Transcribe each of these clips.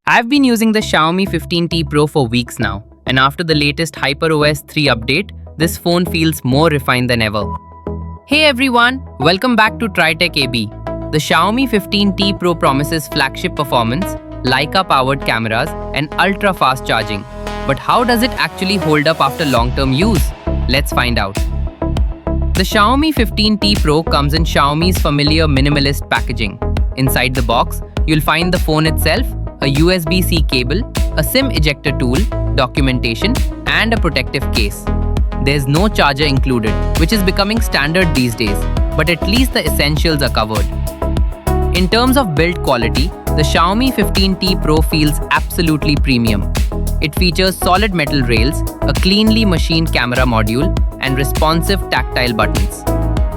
I've been using the Xiaomi 15T Pro for weeks now, and after the latest HyperOS 3 update, this phone feels more refined than ever. Hey everyone, welcome back to TriTech AB. The Xiaomi 15T Pro promises flagship performance, Leica-powered cameras, and ultra-fast charging. But how does it actually hold up after long-term use? Let's find out. The Xiaomi 15T Pro comes in Xiaomi's familiar minimalist packaging. Inside the box, you'll find the phone itself, a USB-C cable, a SIM ejector tool, documentation, and a protective case. There's no charger included, which is becoming standard these days, but at least the essentials are covered. In terms of build quality, the Xiaomi 15T Pro feels absolutely premium. It features solid metal rails, a cleanly machined camera module, and responsive tactile buttons.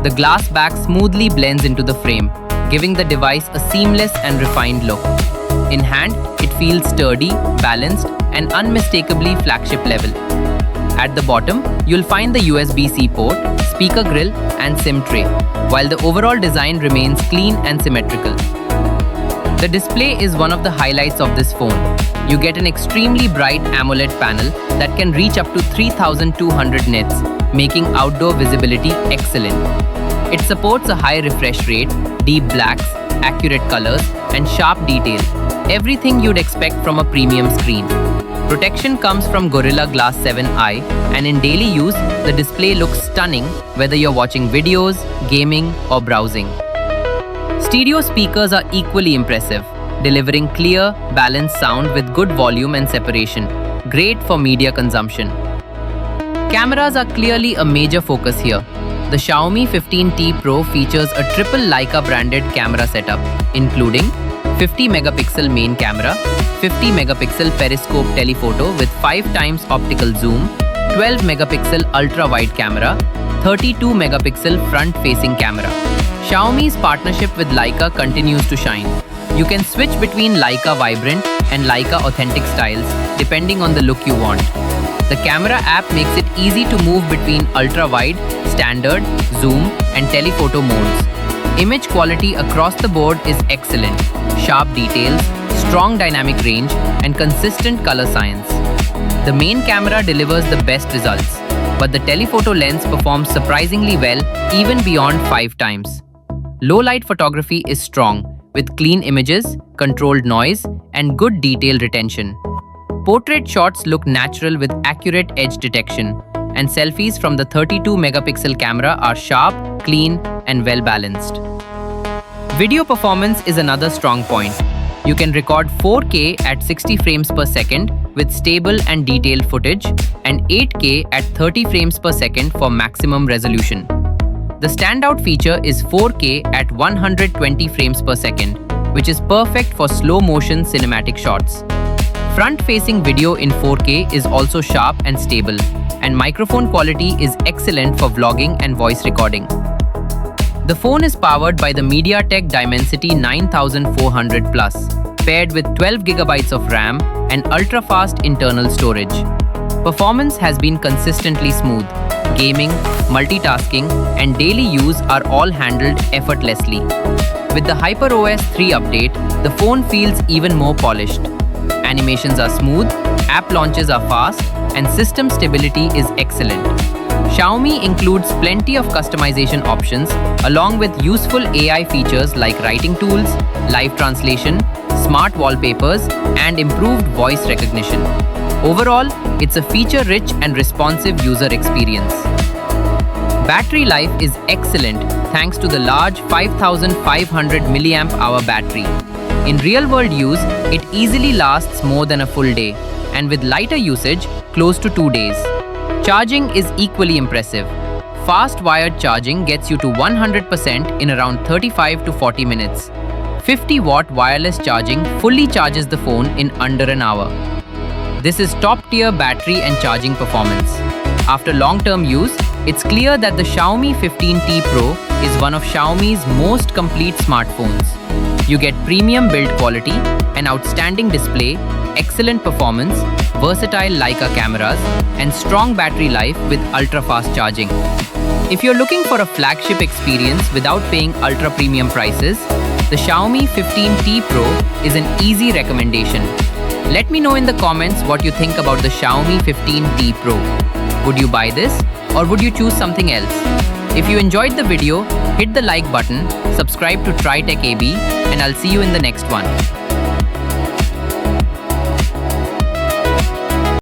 The glass back smoothly blends into the frame, giving the device a seamless and refined look. In hand, it feels sturdy, balanced, and unmistakably flagship level. At the bottom, you'll find the USB-C port, speaker grill, and SIM tray, while the overall design remains clean and symmetrical. The display is one of the highlights of this phone. You get an extremely bright AMOLED panel that can reach up to 3200 nits, making outdoor visibility excellent. It supports a high refresh rate, deep blacks, accurate colors, and sharp detail. Everything you'd expect from a premium screen. Protection comes from Gorilla Glass 7i, and in daily use, the display looks stunning whether you're watching videos, gaming, or browsing. Stereo speakers are equally impressive, delivering clear, balanced sound with good volume and separation, great for media consumption. Cameras are clearly a major focus here. The Xiaomi 15T Pro features a triple Leica branded camera setup, including 50-megapixel main camera, 50-megapixel periscope telephoto with 5x optical zoom, 12-megapixel ultra-wide camera, 32-megapixel front-facing camera. Xiaomi's partnership with Leica continues to shine. You can switch between Leica Vibrant and Leica Authentic styles depending on the look you want. The camera app makes it easy to move between ultra-wide, standard, zoom, and telephoto modes. Image quality across the board is excellent. Sharp details, strong dynamic range, and consistent color science. The main camera delivers the best results, but the telephoto lens performs surprisingly well even beyond 5x. Low-light photography is strong, with clean images, controlled noise, and good detail retention. Portrait shots look natural with accurate edge detection, and selfies from the 32-megapixel camera are sharp, clean, and well-balanced. Video performance is another strong point. You can record 4K at 60 frames per second with stable and detailed footage, and 8K at 30 frames per second for maximum resolution. The standout feature is 4K at 120 frames per second, which is perfect for slow-motion cinematic shots. Front-facing video in 4K is also sharp and stable, and microphone quality is excellent for vlogging and voice recording. The phone is powered by the MediaTek Dimensity 9400 Plus, paired with 12GB of RAM and ultra-fast internal storage. Performance has been consistently smooth. Gaming, multitasking, and daily use are all handled effortlessly. With the HyperOS 3 update, the phone feels even more polished. Animations are smooth, app launches are fast, and system stability is excellent. Xiaomi includes plenty of customization options, along with useful AI features like writing tools, live translation, smart wallpapers, and improved voice recognition. Overall, it's a feature-rich and responsive user experience. Battery life is excellent thanks to the large 5500 mAh battery. In real-world use, it easily lasts more than a full day, and with lighter usage, close to 2 days. Charging is equally impressive. Fast wired charging gets you to 100% in around 35 to 40 minutes. 50-watt wireless charging fully charges the phone in under an hour. This is top-tier battery and charging performance. After long-term use, it's clear that the Xiaomi 15T Pro is one of Xiaomi's most complete smartphones. You get premium build quality, an outstanding display, excellent performance, versatile Leica cameras, and strong battery life with ultra-fast charging. If you're looking for a flagship experience without paying ultra-premium prices, the Xiaomi 15T Pro is an easy recommendation. Let me know in the comments what you think about the Xiaomi 15T Pro. Would you buy this or would you choose something else? If you enjoyed the video, hit the like button, subscribe to TryTech AB, and I'll see you in the next one.